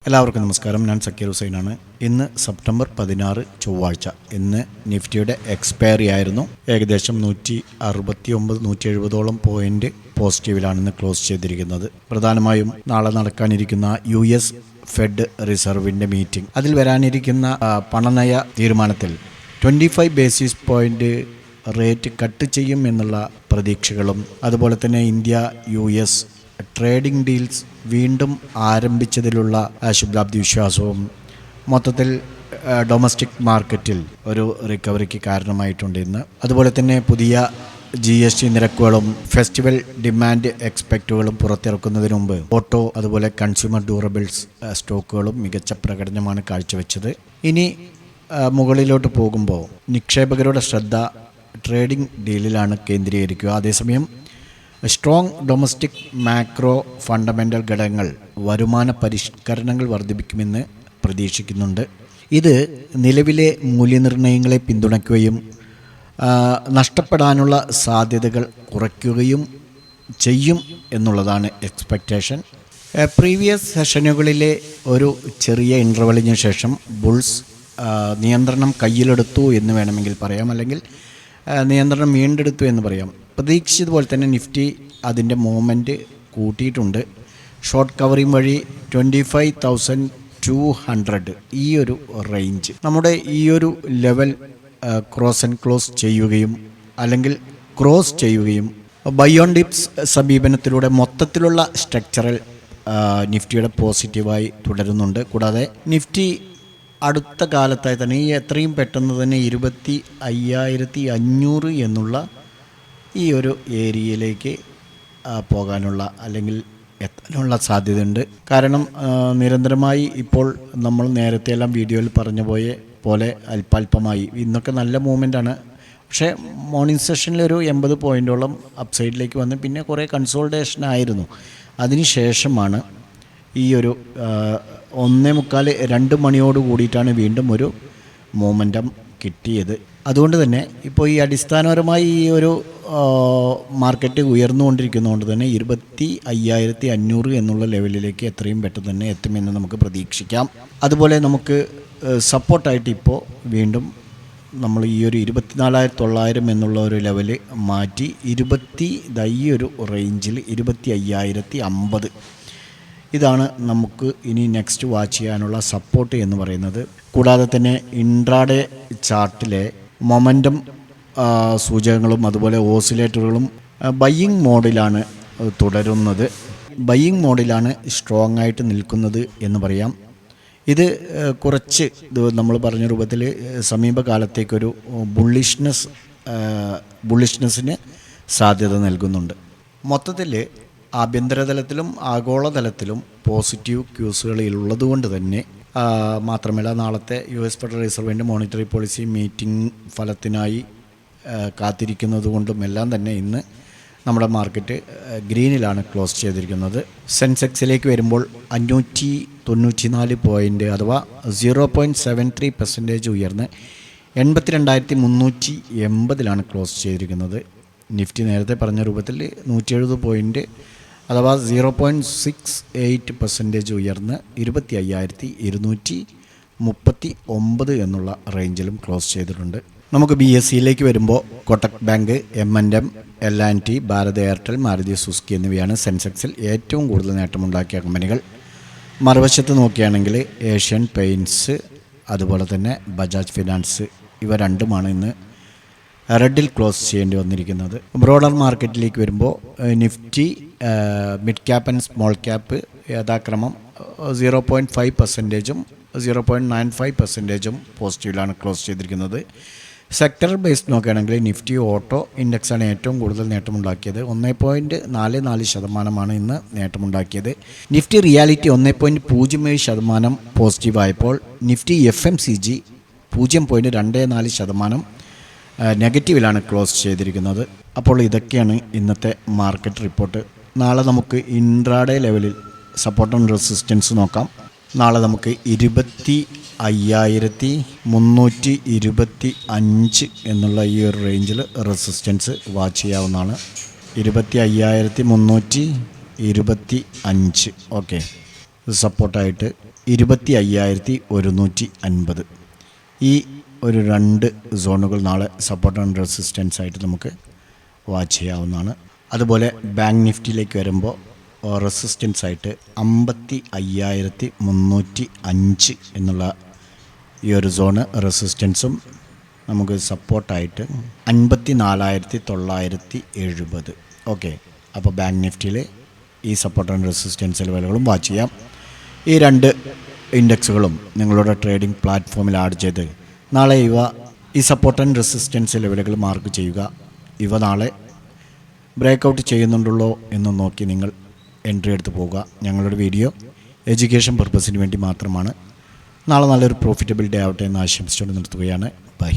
എല്ലാവർക്കും നമസ്കാരം. ഞാൻ സക്കീർ ഹുസൈനാണ്. ഇന്ന് സെപ്റ്റംബർ 16 ചൊവ്വാഴ്ച. ഇന്ന് നിഫ്റ്റിയുടെ എക്സ്പയറി ആയിരുന്നു. ഏകദേശം 169-170ഓളം പോയിന്റ് പോസിറ്റീവിലാണ് ഇന്ന് ക്ലോസ് ചെയ്തിരിക്കുന്നത്. പ്രധാനമായും നാളെ നടക്കാനിരിക്കുന്ന US ഫെഡ് റിസർവിൻ്റെ മീറ്റിംഗ്, അതിൽ വരാനിരിക്കുന്ന പണനയ തീരുമാനത്തിൽ 25 ബേസിസ് പോയിന്റ് റേറ്റ് കട്ട് ചെയ്യും എന്നുള്ള പ്രതീക്ഷകളും, അതുപോലെ തന്നെ ഇന്ത്യ US ട്രേഡിംഗ് ഡീൽസ് വീണ്ടും ആരംഭിച്ചതിലുള്ള ശുഭാപ്തി വിശ്വാസവും മൊത്തത്തിൽ ഡൊമസ്റ്റിക് മാർക്കറ്റിൽ ഒരു റിക്കവറിക്ക് കാരണമായിട്ടുണ്ട് ഇന്ന്. അതുപോലെ തന്നെ പുതിയ GST നിരക്കുകളും ഫെസ്റ്റിവൽ ഡിമാൻഡ് എക്സ്പെക്റ്റുകളും പുറത്തിറക്കുന്നതിന് മുമ്പ് ഓട്ടോ, അതുപോലെ കൺസ്യൂമർ ഡ്യൂറബിൾസ് സ്റ്റോക്കുകളും മികച്ച പ്രകടനമാണ് കാഴ്ചവെച്ചത്. ഇനി മുകളിലോട്ട് പോകുമ്പോൾ നിക്ഷേപകരുടെ ശ്രദ്ധ ട്രേഡിംഗ് ഡീലിലാണ് കേന്ദ്രീകരിക്കുക. അതേസമയം സ്ട്രോങ് ഡൊമസ്റ്റിക് മാക്രോ ഫണ്ടമെൻ്റൽ ഘടകങ്ങൾ വരുമാന പരിഷ്കരണങ്ങൾ വർദ്ധിപ്പിക്കുമെന്ന് പ്രതീക്ഷിക്കുന്നുണ്ട്. ഇത് നിലവിലെ മൂല്യനിർണ്ണയങ്ങളെ പിന്തുണയ്ക്കുകയും നഷ്ടപ്പെടാനുള്ള സാധ്യതകൾ കുറയ്ക്കുകയും ചെയ്യും എന്നുള്ളതാണ് എക്സ്പെക്റ്റേഷൻ. പ്രീവിയസ് സെഷനുകളിലെ ഒരു ചെറിയ ഇൻ്റർവെലിന് ശേഷം ബുൾസ് നിയന്ത്രണം കയ്യിലെടുത്തു എന്ന് വേണമെങ്കിൽ പറയാം, അല്ലെങ്കിൽ നിയന്ത്രണം വീണ്ടെടുത്തു എന്ന് പറയാം. പ്രതീക്ഷിച്ചതുപോലെ തന്നെ നിഫ്റ്റി അതിൻ്റെ മൂവ്മെൻറ്റ് കൂട്ടിയിട്ടുണ്ട്. ഷോർട്ട് കവറിംഗ് വഴി 25,200 ഈ ഒരു റേഞ്ച്, നമ്മുടെ ഈ ഒരു ലെവൽ ക്രോസ് ആൻഡ് ക്ലോസ് ചെയ്യുകയും അല്ലെങ്കിൽ ക്രോസ് ചെയ്യുകയും ബൈ ഓൺ ഡിപ്സ് സമീപനത്തിലൂടെ മൊത്തത്തിലുള്ള സ്ട്രക്ചറൽ നിഫ്റ്റിയുടെ പോസിറ്റീവായി തുടരുന്നുണ്ട്. കൂടാതെ നിഫ്റ്റി അടുത്ത കാലത്തായി തന്നെ എത്രയും പെട്ടെന്ന് തന്നെ 25,500 എന്നുള്ള ഈ ഒരു ഏരിയയിലേക്ക് പോകാനുള്ള അല്ലെങ്കിൽ എത്താനുള്ള സാധ്യതയുണ്ട്. കാരണം നിരന്തരമായി ഇപ്പോൾ നമ്മൾ നേരത്തെ എല്ലാം വീഡിയോയിൽ പറഞ്ഞു പോയ പോലെ അല്പാൽപമായി ഇന്നൊക്കെ നല്ല മൂവ്മെൻ്റാണ്. പക്ഷേ മോർണിംഗ് സെഷനിൽ ഒരു 80 പോയിൻറ്റോളം അപ്സൈഡിലേക്ക് വന്ന് പിന്നെ കുറേ കൺസോൾട്ടേഷൻ ആയിരുന്നു. അതിനുശേഷമാണ് ഈ ഒരു 1:45-2 മണിയോട് കൂടിയിട്ടാണ് വീണ്ടും ഒരു മൂമെൻറ്റം കിട്ടിയത്. അതുകൊണ്ട് തന്നെ ഇപ്പോൾ ഈ അടിസ്ഥാനപരമായി ഈ ഒരു മാർക്കറ്റ് ഉയർന്നുകൊണ്ടിരിക്കുന്നതുകൊണ്ട് തന്നെ 25,500 എന്നുള്ള ലെവലിലേക്ക് എത്രയും പെട്ടെന്ന് തന്നെ എത്തുമെന്ന് നമുക്ക് പ്രതീക്ഷിക്കാം. അതുപോലെ നമുക്ക് സപ്പോർട്ടായിട്ട് ഇപ്പോൾ വീണ്ടും നമ്മൾ ഈ ഒരു 24,900 എന്നുള്ള ഒരു ലെവല് മാറ്റി ഈ ഒരു റേഞ്ചിൽ 25,050 ഇതാണ് നമുക്ക് ഇനി നെക്സ്റ്റ് വാച്ച് ചെയ്യാനുള്ള സപ്പോർട്ട് എന്ന് പറയുന്നത്. കൂടാതെ തന്നെ ഇൻട്രാഡേ ചാർട്ടിലെ മൊമെൻറ്റം സൂചകങ്ങളും അതുപോലെ ഓസിലേറ്ററുകളും ബയ്യിങ് മോഡിലാണ് തുടരുന്നത്. ബയ്യിങ് മോഡിലാണ് സ്ട്രോങ് ആയിട്ട് നിൽക്കുന്നത് എന്ന് പറയാം. ഇത് കുറച്ച് നമ്മൾ പറഞ്ഞ രൂപത്തിൽ സമീപകാലത്തേക്കൊരു ബുള്ളിഷ്നെസ്സിന് സാധ്യത നൽകുന്നുണ്ട്. മൊത്തത്തിൽ ആഭ്യന്തരതലത്തിലും ആഗോളതലത്തിലും പോസിറ്റീവ് ക്യൂസുകളിലുള്ളത് കൊണ്ട് തന്നെ മാത്രമല്ല, നാളത്തെ US ഫെഡറൽ റിസർവിൻ്റെ മോണിറ്ററി പോളിസി മീറ്റിംഗ് ഫലത്തിനായി കാത്തിരിക്കുന്നത് കൊണ്ടും എല്ലാം തന്നെ ഇന്ന് നമ്മുടെ മാർക്കറ്റ് ഗ്രീനിലാണ് ക്ലോസ് ചെയ്തിരിക്കുന്നത്. സെൻസെക്സിലേക്ക് വരുമ്പോൾ 594 പോയിൻ്റ് അഥവാ 0.73% ഉയർന്ന് 82,380 ക്ലോസ് ചെയ്തിരിക്കുന്നത്. നിഫ്റ്റി നേരത്തെ പറഞ്ഞ രൂപത്തിൽ 170 പോയിൻ്റ് അഥവാ 0.68% ഉയർന്ന് 25,239 എന്നുള്ള റേഞ്ചിലും ക്ലോസ് ചെയ്തിട്ടുണ്ട്. നമുക്ക് BSEയിലേക്ക് വരുമ്പോൾ Kotak bank, M&M, L&T, Bharat Airtel, Maruti Suzuki എന്നിവയാണ് സെൻസെക്സിൽ ഏറ്റവും കൂടുതൽ നേട്ടമുണ്ടാക്കിയ കമ്പനികൾ. മറുവശത്ത് നോക്കുകയാണെങ്കിൽ ഏഷ്യൻ പെയിൻറ്റ്സ്, അതുപോലെ തന്നെ ബജാജ് ഫിനാൻസ്, ഇവ രണ്ടുമാണ് ഇന്ന് റെഡിൽ ക്ലോസ് ചെയ്യേണ്ടി വന്നിരിക്കുന്നത്. ബ്രോഡർ മാർക്കറ്റിലേക്ക് വരുമ്പോൾ Nifty mid cap and small cap യഥാക്രമം 0.5%-ഉം 0.95%-ഉം പോസിറ്റീവിലാണ് ക്ലോസ് ചെയ്തിരിക്കുന്നത്. സെക്ടർ ബേസ്ഡ് നോക്കുകയാണെങ്കിൽ നിഫ്റ്റി ഓട്ടോ ഇൻഡെക്സാണ് ഏറ്റവും കൂടുതൽ നേട്ടമുണ്ടാക്കിയത്. 1.44% ഇന്ന് നേട്ടമുണ്ടാക്കിയത്. നിഫ്റ്റി റിയാലിറ്റി 1.07% പോസിറ്റീവായപ്പോൾ നിഫ്റ്റി FMCG 0.24% നെഗറ്റീവിലാണ് ക്ലോസ് ചെയ്തിരിക്കുന്നത്. അപ്പോൾ ഇതൊക്കെയാണ് ഇന്നത്തെ മാർക്കറ്റ് റിപ്പോർട്ട്. നാളെ നമുക്ക് ഇൻട്രാഡേ ലെവലിൽ സപ്പോർട്ട് ആൻഡ് റെസിസ്റ്റൻസ് നോക്കാം. നാളെ നമുക്ക് 25,325 എന്നുള്ള ഈ ഒരു റേഞ്ചിൽ റെസിസ്റ്റൻസ് വാച്ച് ചെയ്യാവുന്നതാണ്. 25,325 ഓക്കെ. സപ്പോർട്ടായിട്ട് 25,150. ഈ ഒരു 2 സോണുകൾ നാളെ സപ്പോർട്ട് ആൻഡ് റെസിസ്റ്റൻസ് ആയിട്ട് നമുക്ക് വാച്ച് ചെയ്യാവുന്നതാണ്. അതുപോലെ ബാങ്ക് നിഫ്റ്റിയിലേക്ക് വരുമ്പോൾ റെസിസ്റ്റൻസ് ആയിട്ട് 55,305 എന്നുള്ള ഈ ഒരു സോണ് റെസിസ്റ്റൻസും നമുക്ക് സപ്പോർട്ടായിട്ട് 54,970. ഓക്കെ, അപ്പോൾ ബാങ്ക് നിഫ്റ്റിയിൽ ഈ സപ്പോർട്ട് ആൻഡ് റെസിസ്റ്റൻസ് ലെവലുകളും വാച്ച് ചെയ്യാം. ഈ 2 ഇൻഡെക്സുകളും നിങ്ങളുടെ ട്രേഡിംഗ് പ്ലാറ്റ്ഫോമിൽ ആഡ് ചെയ്ത് നാളെ ഈ സപ്പോർട്ട് ആൻഡ് റെസിസ്റ്റൻസ് ലെവലുകൾ മാർക്ക് ചെയ്യുക. ഇവ നാളെ ബ്രേക്കൗട്ട് ചെയ്യുന്നുണ്ടല്ലോ എന്ന് നോക്കി നിങ്ങൾ എൻട്രി എടുത്ത് പോകുക. ഞങ്ങളുടെ വീഡിയോ എഡ്യൂക്കേഷൻ പർപ്പസിന് വേണ്ടി മാത്രമാണ്. നാളെ നല്ലൊരു പ്രോഫിറ്റബിൾ ഡേ ആവട്ടെ എന്ന് ആശംസിച്ചുകൊണ്ട് നിർത്തുകയാണ്. ബൈ.